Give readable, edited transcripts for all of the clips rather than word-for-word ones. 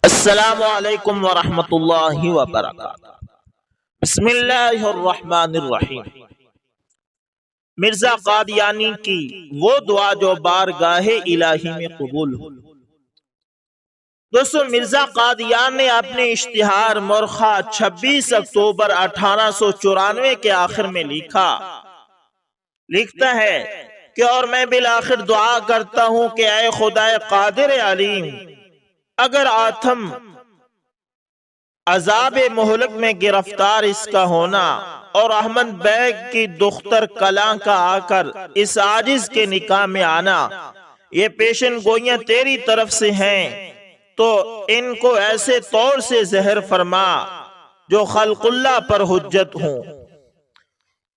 السلام علیکم ورحمۃ اللہ وبرکاتہ۔ بسم اللہ الرحمن الرحیم۔ مرزا قادیانی کی وہ دعا جو بارگاہ الہی میں قبول ہو۔ دوستو، مرزا قادیان نے اپنے اشتہار مرخہ 26 اکتوبر 1894 کے آخر میں لکھتا ہے کہ اور میں بالآخر دعا کرتا ہوں کہ اے خدائے قادر علیم، اگر آتم عذاب مہلک میں گرفتار اس کا ہونا اور احمد بیگ کی دختر کلاں کا آ کر اس عاجز کے نکاح میں آنا، یہ پیشن گوئیاں تیری طرف سے ہیں، تو ان کو ایسے طور سے زہر فرما جو خلق اللہ پر حجت ہوں،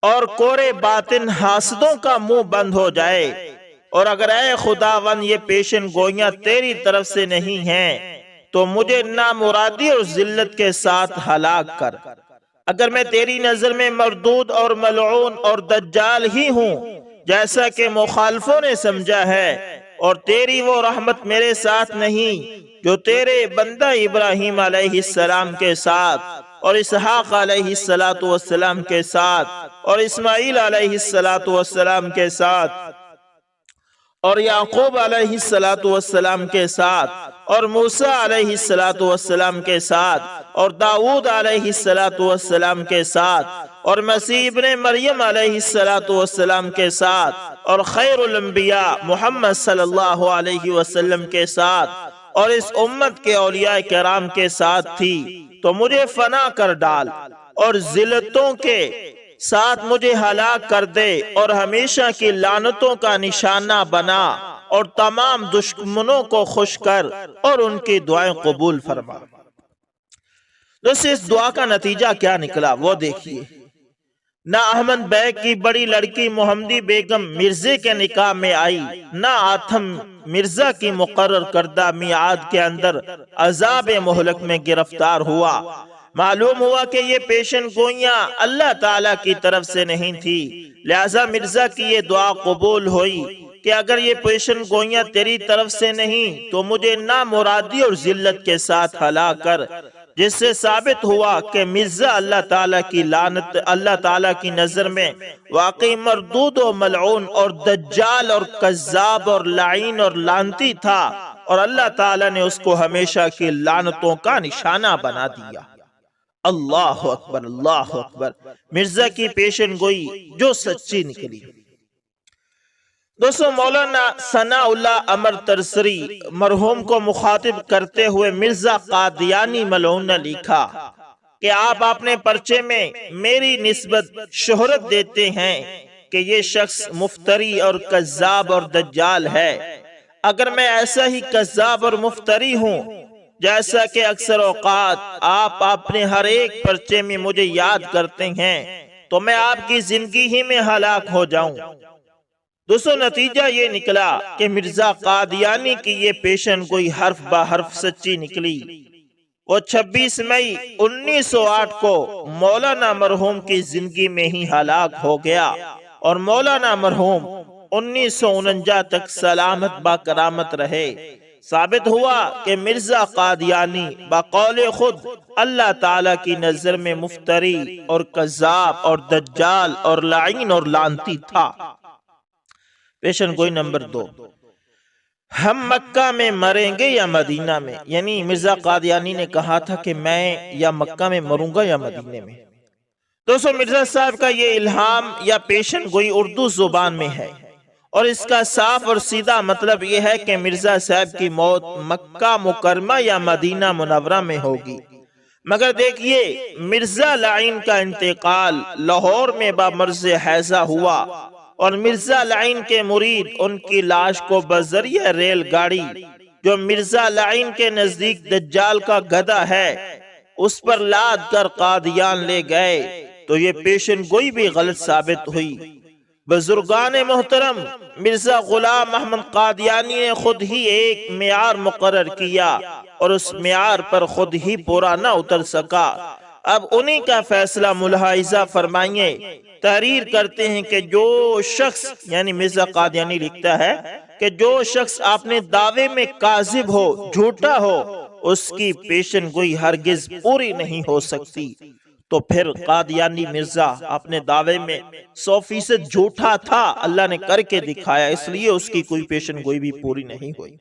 اور کورے باطن حاسدوں کا منہ بند ہو جائے۔ اور اگر اے خداوند یہ پیشن گوئیاں تیری طرف سے نہیں ہیں تو مجھے نامرادی اور ذلت کے ساتھ ہلاک کر۔ اگر میں تیری نظر میں مردود اور ملعون اور دجال ہی ہوں جیسا کہ مخالفوں نے سمجھا ہے، اور تیری وہ رحمت میرے ساتھ نہیں جو تیرے بندہ ابراہیم علیہ السلام کے ساتھ اور اسحاق علیہ السلام کے ساتھ اور اسماعیل علیہ السلام کے ساتھ اور یعقوب علیہ السلام کے ساتھ اور موسیٰ علیہ السلام کے ساتھ اور داؤد علیہ السلام کے ساتھ اور مسیح ابن مریم علیہ السلام کے ساتھ اور خیر الانبیاء محمد صلی اللہ علیہ وسلم کے ساتھ اور اس امت کے اولیاء کرام کے ساتھ تھی، تو مجھے فنا کر ڈال اور ذلتوں کے ساتھ مجھے ہلاک کر دے اور ہمیشہ کی لعنتوں کا نشانہ بنا، اور تمام دشمنوں کو خوش کر اور ان کی دعائیں قبول فرما۔ دوستو، اس دعا کا نتیجہ کیا نکلا وہ دیکھیے۔ نہ احمد بیگ کی بڑی لڑکی محمدی بیگم مرزے کے نکاح میں آئی، نہ آتم مرزا کی مقرر کردہ میعاد کے اندر عذاب مہلک میں گرفتار ہوا۔ معلوم ہوا کہ یہ پیشن گوئیاں اللہ تعالیٰ کی طرف سے نہیں تھی، لہذا مرزا کی یہ دعا قبول ہوئی کہ اگر یہ پیشن گوئیاں تیری طرف سے نہیں تو مجھے نامرادی اور ذلت کے ساتھ ہلاک کر، جس سے ثابت ہوا کہ مرزا اللہ تعالیٰ کی لعنت، اللہ تعالیٰ کی نظر میں واقعی مردود و ملعون اور دجال اور کذاب اور لعین اور لعنتی تھا، اور اللہ تعالیٰ نے اس کو ہمیشہ کی لعنتوں کا نشانہ بنا دیا۔ اللہ اکبر، اللہ اکبر۔ مرزا کی پیشن گوئی جو سچی نکلی۔ دوستو، مولانا ثناء اللہ امر ترسری مرحوم کو مخاطب کرتے ہوئے مرزا قادیانی ملعون نے لکھا کہ آپ اپنے پرچے میں میری نسبت شہرت دیتے ہیں کہ یہ شخص مفتری اور کذاب اور دجال ہے۔ اگر میں ایسا ہی کذاب اور مفتری ہوں جیسا کہ اکثر اوقات آپ اپنے ہر ایک پرچے میں مجھے یاد کرتے ہیں، تو میں آپ کی زندگی ہی میں ہلاک ہو جاؤں۔ دوستو، نتیجہ یہ نکلا کہ مرزا قادیانی کی یہ پیشن گوئی حرف بہ حرف سچی نکلی۔ وہ 26 مئی 1908 کو مولانا مرحوم کی زندگی میں ہی ہلاک ہو گیا، اور مولانا مرحوم 1949 تک سلامت با کرامت رہے۔ ثابت ہوا کہ مرزا قادیانی بقول خود اللہ تعالیٰ کی نظر میں مفتری اور کذاب اور دجال اور لعین اور لعنتی تھا۔ پیشن گوئی نمبر 2، ہم مکہ میں مریں گے یا مدینہ میں؟ یعنی مرزا قادیانی نے کہا تھا کہ میں یا مکہ میں مروں گا یا مدینہ میں۔ دوستو، مرزا صاحب کا یہ الہام یا پیشن گوئی اردو زبان میں ہے، اور اس کا صاف اور سیدھا مطلب یہ ہے کہ مرزا صاحب کی موت مکہ مکرمہ یا مدینہ منورہ میں ہوگی۔ مگر دیکھیے، مرزا لعین کا انتقال لاہور میں بمرض حیضہ ہوا، اور مرزا لعین کے مرید ان کی لاش کو بذریعہ ریل گاڑی جو مرزا لعین کے نزدیک دجال کا گدھا ہے اس پر لاد کر قادیان لے گئے، تو یہ پیشن گوئی بھی غلط ثابت ہوئی۔ بزرگان محترم، مرزا غلام احمد قادیانی نے خود ہی ایک معیار مقرر کیا، اور اس معیار پر خود ہی پورا نہ اتر سکا۔ اب انہی کا فیصلہ ملاحظہ فرمائیے۔ تحریر کرتے ہیں کہ جو شخص، یعنی مرزا قادیانی لکھتا ہے کہ جو شخص اپنے دعوے میں کاذب ہو، جھوٹا ہو، اس کی پیشن گوئی ہرگز پوری نہیں ہو سکتی۔ تو پھر قادیانی مرزا اپنے دعوے میں 100% جھوٹا تھا، اللہ نے کر کے دکھایا، اس لیے اس کی کوئی پیشن گوئی بھی پوری نہیں ہوئی۔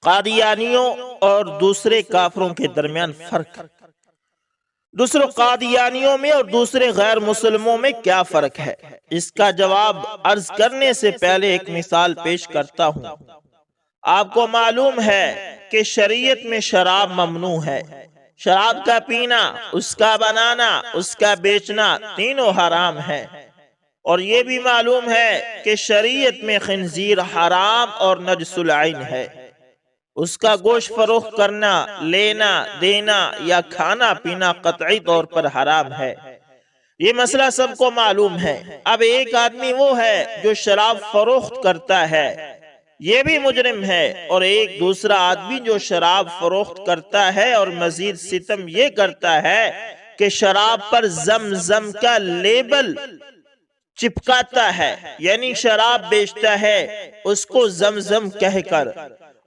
قادیانیوں اور دوسرے کافروں کے درمیان فرق، دوسرے قادیانیوں میں اور دوسرے غیر مسلموں میں کیا فرق ہے؟ اس کا جواب عرض کرنے سے پہلے ایک مثال پیش کرتا ہوں۔ آپ کو معلوم ہے کہ شریعت میں شراب ممنوع ہے، شراب کا پینا، اس کا بنانا، اس کا بیچنا تینوں حرام ہے۔ اور یہ بھی معلوم ہے کہ شریعت میں خنزیر حرام اور نجس العین ہے، اس کا گوشت فروخت کرنا، لینا، دینا یا کھانا پینا قطعی طور پر حرام ہے۔ یہ مسئلہ سب کو معلوم ہے۔ اب ایک آدمی وہ ہے جو شراب فروخت کرتا ہے، یہ بھی مجرم ہے، اور ایک دوسرا آدمی جو شراب فروخت کرتا ہے اور مزید ستم یہ کرتا ہے کہ شراب پر زمزم کا لیبل چپکاتا ہے، یعنی شراب بیچتا ہے اس کو زمزم کہہ کر۔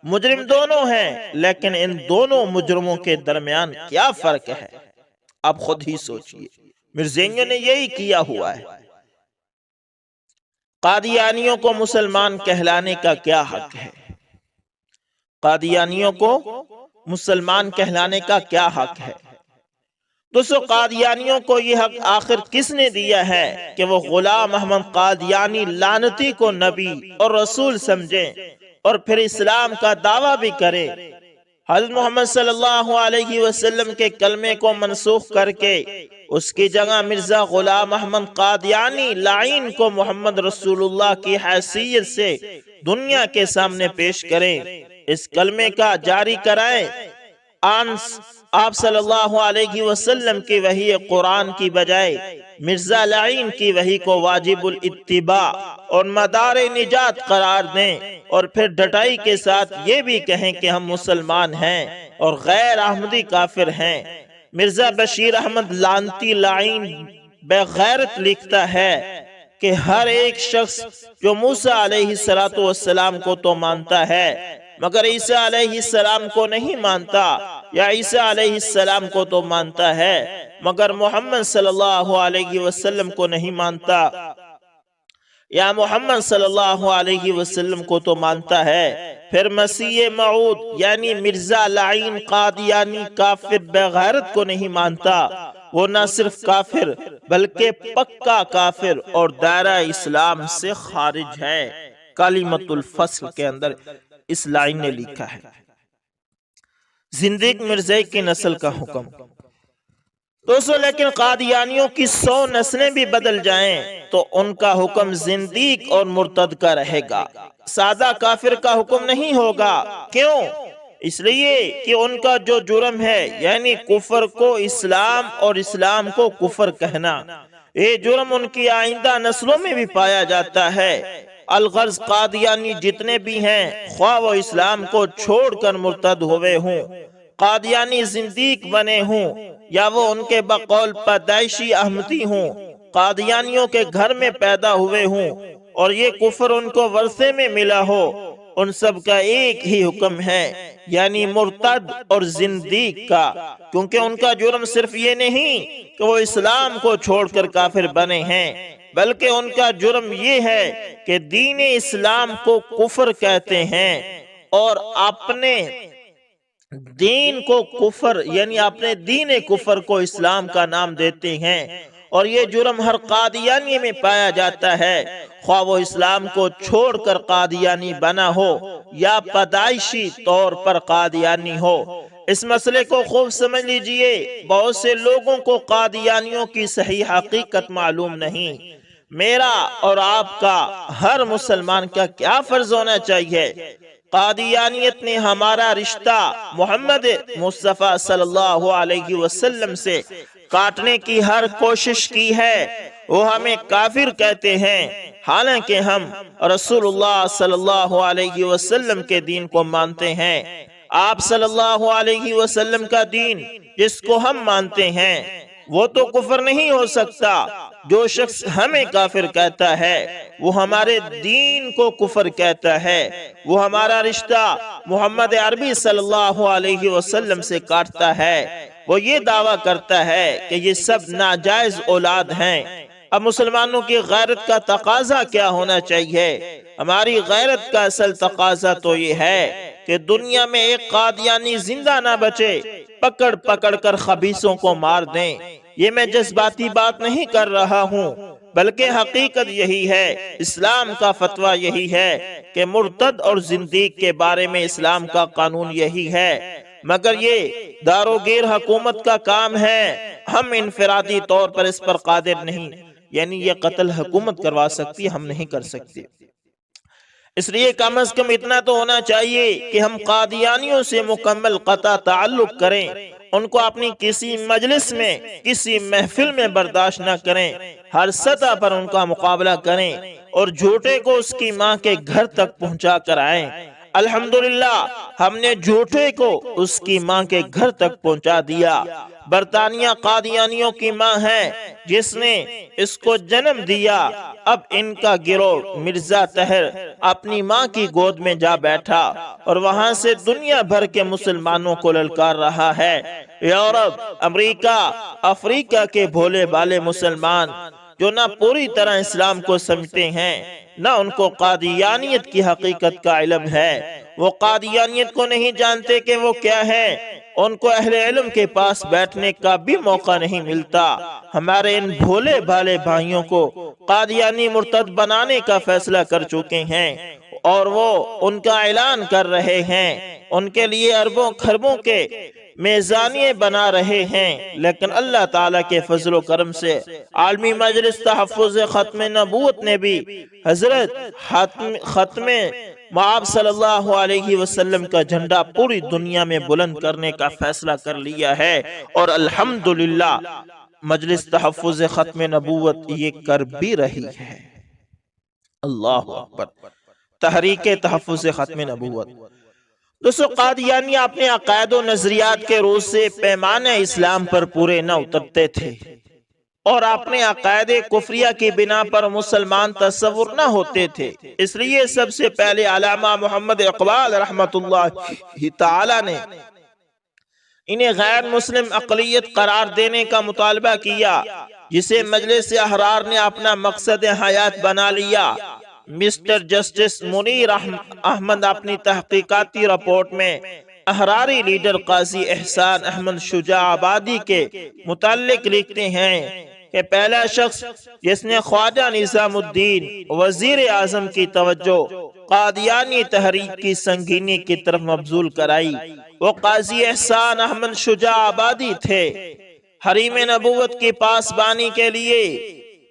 مجرم دونوں ہیں، لیکن ان دونوں مجرموں کے درمیان کیا فرق ہے؟ اب خود ہی سوچئے، مرزائیوں نے یہی کیا ہوا ہے۔ قادیانیوں کو مسلمان کہلانے کا کیا حق ہے؟ قادیانیوں کو مسلمان کہلانے کا کیا حق ہے؟ دوستو، قادیانیوں کو یہ حق آخر کس نے دیا ہے کہ وہ غلام احمد قادیانی لعنتی کو نبی اور رسول سمجھیں اور پھر اسلام کا دعویٰ بھی کرے؟ حضرت محمد صلی اللہ علیہ وسلم کے کلمے کو منسوخ کر کے اس کی جگہ مرزا غلام احمد قادیانی لعین کو محمد رسول اللہ کی حیثیت سے دنیا کے سامنے پیش کریں، اس کلمے کا جاری کرائیں۔ آپ صلی اللہ علیہ وسلم کی وحی قرآن کی بجائے مرزا لعین کی وحی کو واجب الاتباع اور مدار نجات قرار دیں، اور پھر ڈٹائی کے ساتھ یہ بھی کہیں کہ ہم مسلمان ہیں اور غیر احمدی کافر ہیں۔ مرزا بشیر احمد لعنتی لعین بے غیرت لکھتا ہے کہ ہر ایک شخص جو موسیٰ علیہ السلام کو تو مانتا ہے مگر عیسیٰ علیہ السلام کو نہیں مانتا، یا عیسیٰ علیہ السلام کو تو مانتا ہے مگر محمد صلی اللہ علیہ وسلم کو نہیں مانتا، یا محمد صلی اللہ علیہ وسلم کو تو مانتا ہے، پھر مسیح موعود یعنی مرزا لعین قادیانی کافر بے غیرت کو نہیں مانتا، وہ نہ صرف کافر بلکہ پکا کافر اور دائرہ اسلام سے خارج ہے۔ کلمۃ الفصل کے اندر اس لائن نے لکھا ہے۔ زندیق مرزائی کی نسل کا حکم۔ دوستو، لیکن قادیانیوں کی 100 نسلیں بھی بدل جائیں تو ان کا حکم زندیق اور مرتد کا رہے گا، سادہ کافر کا حکم نہیں ہوگا۔ کیوں؟ اس لیے کہ ان کا جو جرم ہے یعنی کفر کو اسلام اور اسلام کو کفر کہنا، یہ جرم ان کی آئندہ نسلوں میں بھی پایا جاتا ہے۔ الغرض قادیانی جتنے بھی ہیں، خواہ وہ اسلام کو چھوڑ کر مرتد ہوئے ہوں، قادیانی زندیق بنے ہوں، یا وہ ان کے بقول پیدائشی احمدی ہوں، قادیانیوں کے گھر میں پیدا ہوئے ہوں اور یہ کفر ان کو ورثے میں ملا ہو، ان سب کا ایک ہی حکم ہے، یعنی مرتد اور زندیق کا، کیونکہ ان کا جرم صرف یہ نہیں کہ وہ اسلام کو چھوڑ کر کافر بنے ہیں، بلکہ ان کا جرم یہ ہے کہ دین اسلام کو کفر کہتے ہیں اور اپنے دین کو کفر یعنی اپنے دین کفر کو اسلام کا نام دیتے ہیں، اور یہ جرم ہر قادیانی میں پایا جاتا ہے، خواہ وہ اسلام کو چھوڑ کر قادیانی بنا ہو یا پیدائشی طور پر قادیانی ہو۔ اس مسئلے کو خوب سمجھ لیجئے، بہت سے لوگوں کو قادیانیوں کی صحیح حقیقت معلوم نہیں۔ میرا اور آپ کا، ہر مسلمان کا کیا فرض ہونا چاہیے؟ قادیانیت نے ہمارا رشتہ محمد مصطفیٰ صلی اللہ علیہ وسلم سے کاٹنے کی ہر کوشش کی ہے، وہ ہمیں کافر کہتے ہیں، حالانکہ ہم رسول اللہ صلی اللہ علیہ وسلم کے دین کو مانتے ہیں۔ آپ صلی اللہ علیہ وسلم کا دین جس کو ہم مانتے ہیں وہ تو کفر نہیں ہو سکتا، جو شخص ہمیں کافر کہتا ہے وہ ہمارے دین کو کفر کہتا ہے، وہ ہمارا رشتہ محمد عربی صلی اللہ علیہ وسلم سے کاٹتا ہے، وہ یہ دعویٰ کرتا ہے کہ یہ سب ناجائز اولاد ہیں۔ اب مسلمانوں کی غیرت کا تقاضا کیا ہونا چاہیے؟ ہماری غیرت کا اصل تقاضا تو یہ ہے کہ دنیا میں ایک قادیانی زندہ نہ بچے، پکڑ پکڑ کر خبیثوں کو مار دیں۔ یہ میں جذباتی بات نہیں کر رہا ہوں، بلکہ حقیقت یہی ہے، اسلام کا فتویٰ یہی ہے کہ مرتد اور زندیق کے بارے میں اسلام کا قانون یہی ہے، مگر یہ داروگیر حکومت کا کام ہے، ہم انفرادی طور پر اس پر قادر نہیں، یعنی یہ قتل حکومت کروا سکتی، ہم نہیں کر سکتے۔ اس لیے کم از کم اتنا تو ہونا چاہیے کہ ہم قادیانیوں سے مکمل قطع تعلق کریں، ان کو اپنی کسی مجلس میں، کسی محفل میں برداشت نہ کریں، ہر سطح پر ان کا مقابلہ کریں اور جھوٹے کو اس کی ماں کے گھر تک پہنچا کر آئیں۔ الحمدللہ ہم نے جھوٹے کو اس کی ماں کے گھر تک پہنچا دیا۔ برطانیہ قادیانیوں کی ماں ہے جس نے اس کو جنم دیا، اب ان کا گروہ مرزا طاہر اپنی ماں کی گود میں جا بیٹھا اور وہاں سے دنیا بھر کے مسلمانوں کو للکار رہا ہے۔ یورپ، امریکہ، افریقہ کے بھولے بالے مسلمان جو نہ پوری طرح اسلام کو سمجھتے ہیں، نہ ان کو قادیانیت کی حقیقت کا علم ہے، وہ قادیانیت کو نہیں جانتے کہ وہ کیا ہے، ان کو اہل علم کے پاس بیٹھنے کا بھی موقع نہیں ملتا۔ ہمارے ان بھولے بھالے بھائیوں کو قادیانی مرتد بنانے کا فیصلہ کر چکے ہیں اور وہ ان کا اعلان کر رہے ہیں، ان کے لیے اربوں خربوں کے میزانیے بنا رہے ہیں، لیکن اللہ تعالیٰ کے فضل و کرم سے عالمی مجلس تحفظ ختم نبوت نے بھی حضرت ختم مآب صلی اللہ علیہ وسلم کا جھنڈا پوری دنیا میں بلند کرنے کا فیصلہ کر لیا ہے، اور الحمدللہ مجلس تحفظ ختم نبوت یہ کر بھی رہی ہے۔ اللہ اکبر۔ تحریک تحفظ ختم نبوت۔ دوستو، قادیانی اپنے عقائد و نظریات کے روز سے پیمانہ اسلام پر پورے نہ اترتے تھے اور اپنے عقائد کفریہ کی بنا پر مسلمان تصور نہ ہوتے تھے۔ اس لیے سب سے پہلے علامہ محمد اقبال رحمت اللہ تعالی نے انہیں غیر مسلم اقلیت قرار دینے کا مطالبہ کیا، جسے مجلس احرار نے اپنا مقصد حیات بنا لیا۔ مسٹر جسٹس منیر احمد اپنی تحقیقاتی رپورٹ میں احراری لیڈر قاضی احسان احمد شجاع آبادی کے متعلق لکھتے ہیں کہ پہلا شخص جس نے خواجہ نظام الدین وزیر اعظم کی توجہ قادیانی تحریک کی سنگینی کی طرف مبذول کرائی، وہ قاضی احسان احمد شجاع آبادی تھے۔ حریم نبوت کی پاسبانی کے لیے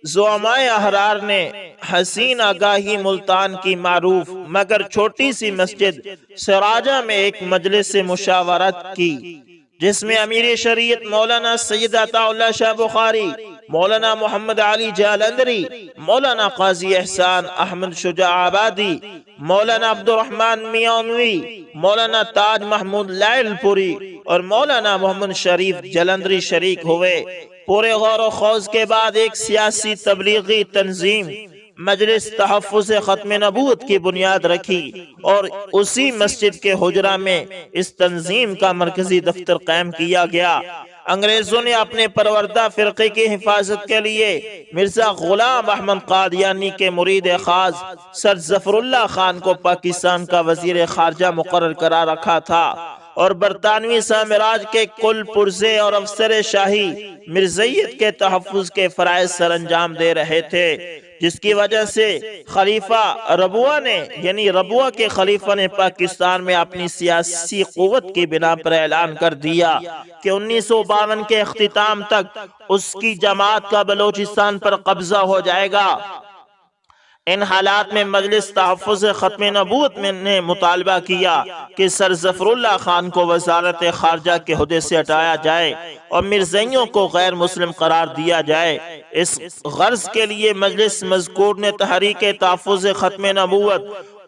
زعمائے احرار نے حسین آگاہی ملتان کی معروف مگر چھوٹی سی مسجد سراجہ میں ایک مجلس مشاورت کی، جس میں امیر شریعت مولانا سید عطا اللہ شاہ بخاری، مولانا محمد علی جالندری، مولانا قاضی احسان احمد شجاع آبادی، مولانا عبد الرحمن میانوی، مولانا تاج محمود لائل پوری اور مولانا محمد شریف جلندری شریک ہوئے۔ پورے غور و خوض کے بعد ایک سیاسی تبلیغی تنظیم مجلس تحفظ ختم نبوت کی بنیاد رکھی اور اسی مسجد کے حجرہ میں اس تنظیم کا مرکزی دفتر قائم کیا گیا۔ انگریزوں نے اپنے پروردہ فرقے کی حفاظت کے لیے مرزا غلام احمد قادیانی کے مرید خاص سر ظفر اللہ خان کو پاکستان کا وزیر خارجہ مقرر کرا رکھا تھا اور برطانوی سامراج کے کل پرزے اور افسر شاہی مرزیت کے تحفظ کے فرائض سر انجام دے رہے تھے، جس کی وجہ سے خلیفہ ربوہ نے یعنی ربوہ کے خلیفہ نے پاکستان میں اپنی سیاسی قوت کی بنا پر اعلان کر دیا کہ 1952 کے اختتام تک اس کی جماعت کا بلوچستان پر قبضہ ہو جائے گا۔ ان حالات میں مجلس تحفظ ختم نبوت میں نے مطالبہ کیا کہ سر ظفر اللہ خان کو وزارت خارجہ کے عہدے سے ہٹایا جائے اور مرزائیوں کو غیر مسلم قرار دیا جائے۔ اس غرض کے لیے مجلس مذکور نے تحریک تحفظ ختم نبوت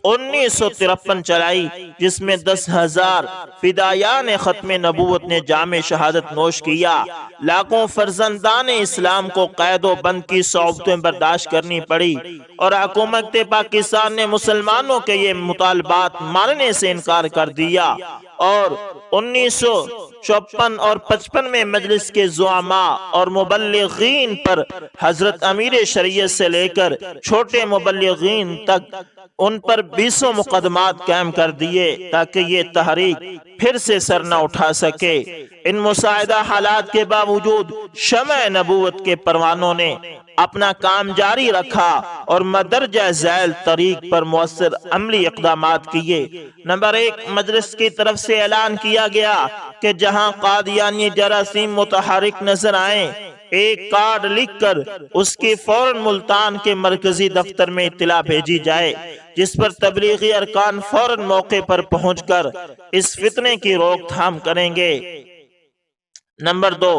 1953 چلائی، جس میں 10,000 فدایان ختم نبوت نے جام شہادت نوش کیا۔ لاکھوں فرزندان اسلام کو قید و بند کی صعوبتیں برداشت کرنی پڑی اور حکومت پاکستان نے مسلمانوں کے یہ مطالبات ماننے سے انکار کر دیا، اور 1954 اور 55 میں مجلس کے زعماء اور مبلغین پر حضرت امیر شریعت سے لے کر چھوٹے مبلغین تک ان پر 20 مقدمات قائم کر دیے تاکہ یہ تحریک پھر سے سر نہ اٹھا سکے۔ ان مساعدہ حالات کے باوجود شمع نبوت کے پروانوں نے اپنا کام جاری رکھا اور مدرجہ ذیل طریق پر مؤثر عملی اقدامات کیے۔ نمبر 1، مجلس کی طرف سے اعلان کیا گیا کہ جہاں قادیانی جراثیم متحرک نظر آئیں، ایک کارڈ لکھ کر اس کی فوراً ملتان کے مرکزی دفتر میں اطلاع بھیجی جائے، جس پر تبلیغی ارکان فوراً موقع پر پہنچ کر اس فتنے کی روک تھام کریں گے۔ نمبر 2،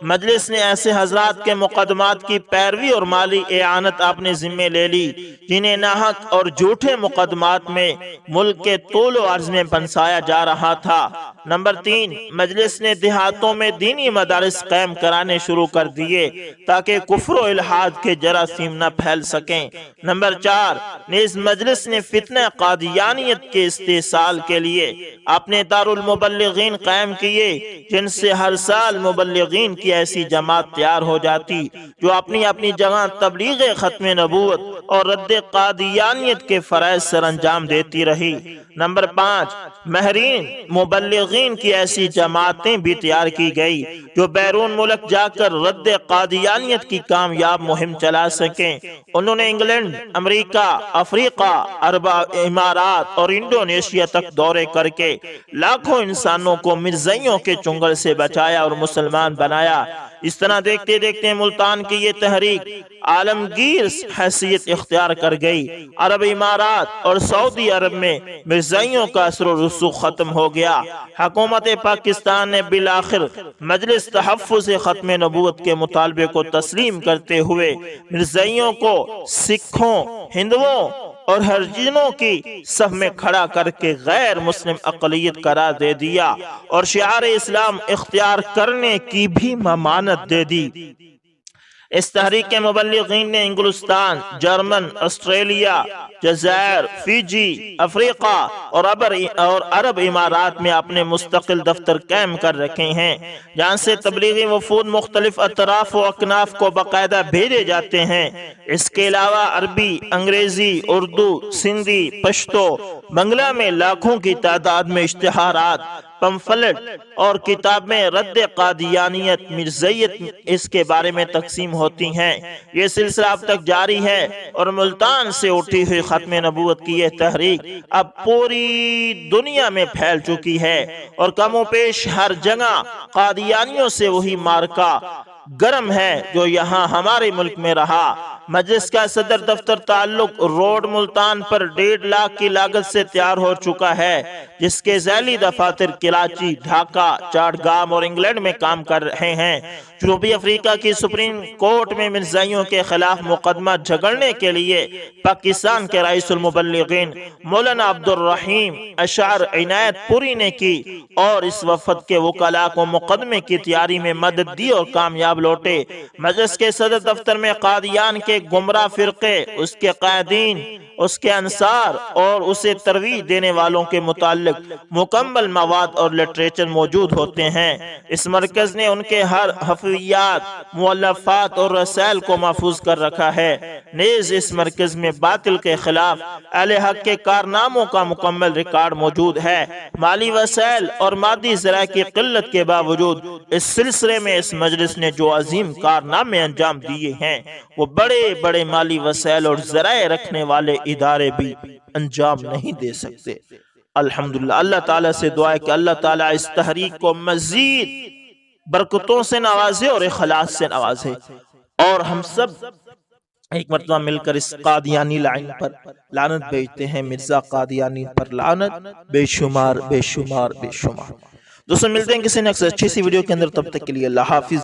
مجلس نے ایسے حضرات کے مقدمات کی پیروی اور مالی اعانت اپنے ذمے لے لی جنہیں ناحق اور جھوٹے مقدمات میں ملک کے طول و عرض میں پنسایا جا رہا تھا۔ نمبر 3، مجلس نے دیہاتوں میں دینی مدارس قائم کرانے شروع کر دیے تاکہ کفر و الحاد کے جراثیم نہ پھیل سکیں۔ نمبر 4، نیز مجلس نے فتنہ قادیانیت کے استحصال کے لیے اپنے دارالمبلغین قائم کیے، جن سے ہر سال مبلغین کی ایسی جماعت تیار ہو جاتی جو اپنی اپنی جگہ تبلیغ ختم نبوت اور رد قادیانیت کے فرائض سر انجام دیتی رہی۔ نمبر 5، ماہرین مبلغین کی ایسی جماعتیں بھی تیار کی گئی جو بیرون ملک جا کر رد قادیانیت کی کامیاب مہم چلا سکیں۔ انہوں نے انگلینڈ، امریکہ، افریقہ، عرب امارات اور انڈونیشیا تک دورے کر کے لاکھوں انسانوں کو مرزائیوں کے چنگل سے بچایا اور مسلمان بنایا۔ اس طرح دیکھتے دیکھتے ملتان کی یہ تحریک عالمگیر حیثیت اختیار کر گئی۔ عرب امارات اور سعودی عرب میں مرزائیوں کا اثر و رسوخ ختم ہو گیا۔ حکومت پاکستان نے بالآخر مجلس تحفظ ختم نبوت کے مطالبے کو تسلیم کرتے ہوئے مرزائیوں کو سکھوں، ہندوؤں اور ہریجنوں کی صف میں کھڑا کر کے غیر مسلم اقلیت قرار دے دیا اور شعار اسلام اختیار کرنے کی بھی ممانعت دے دی۔ اس تحریک کے مبلغین نے انگلستان، جرمن، آسٹریلیا، جزائر، فیجی، افریقہ اور عرب امارات میں اپنے مستقل دفتر قائم کر رکھے ہیں، جہاں سے تبلیغی وفود مختلف اطراف و اکناف کو باقاعدہ بھیجے جاتے ہیں۔ اس کے علاوہ عربی، انگریزی، اردو، سندھی، پشتو، بنگلہ میں لاکھوں کی تعداد میں اشتہارات، پمفلٹ اور کتابیں رد قادیانیت، مرزائیت اس کے بارے میں تقسیم ہوتی ہیں۔ یہ سلسلہ اب تک جاری ہے اور ملتان سے اٹھی ہوئی ختم نبوت کی یہ تحریک اب پوری دنیا میں پھیل چکی ہے اور کم و بیش ہر جگہ قادیانیوں سے وہی مارکا گرم ہے جو یہاں ہمارے ملک میں رہا۔ مجلس کا صدر دفتر تعلق روڈ ملتان پر 1.5 لاکھ کی لاگت سے تیار ہو چکا ہے، جس کے ذیلی دفاتر کراچی، ڈھاکہ، چاٹگام اور انگلینڈ میں کام کر رہے ہیں۔ جنوبی افریقہ کی سپریم کورٹ میں مرزائیوں کے خلاف مقدمہ جھگڑنے کے لیے پاکستان کے رئیس المبلغین مولانا عبدالرحیم اشعر عنایت پوری نے کی اور اس وفد کے وکلاء کو مقدمے کی تیاری میں مدد دی اور کامیاب لوٹے۔ مجلس کے صدر دفتر میں قادیان کے گمراہ فرقے، اس کے قائدین، اس کے انصار اور اسے ترویج دینے والوں کے متعلق مکمل مواد اور لٹریچر موجود ہوتے ہیں۔ اس مرکز نے ان کے ہر حفیات، مؤلفات اور رسائل کو محفوظ کر رکھا ہے۔ نیز اس مرکز میں باطل کے خلاف اہل حق کے کارناموں کا مکمل ریکارڈ موجود ہے۔ مالی وسائل اور مادی ذرائع کی قلت کے باوجود اس سلسلے میں اس مجلس نے جو عظیم کارنامے انجام دیے ہیں وہ بڑے بڑے مالی وسائل اور ذرائع رکھنے والے ادارے بھی انجام نہیں دے سکتے۔ الحمدللہ، اللہ تعالیٰ سے دعا ہے کہ اللہ تعالیٰ اس تحریک کو مزید برکتوں سے نوازے اور اخلاص سے نوازے، اور ہم سب ایک مرتبہ مل کر اس قادیانی لائن پر لعنت بھیجتے ہیں۔ مرزا قادیانی پر لعنت، بے شمار بے شمار بے شمار۔ دوستوں ملتے ہیں کسی نیکسٹ اچھی سی ویڈیو کے اندر، تب تک کے لیے اللہ حافظ۔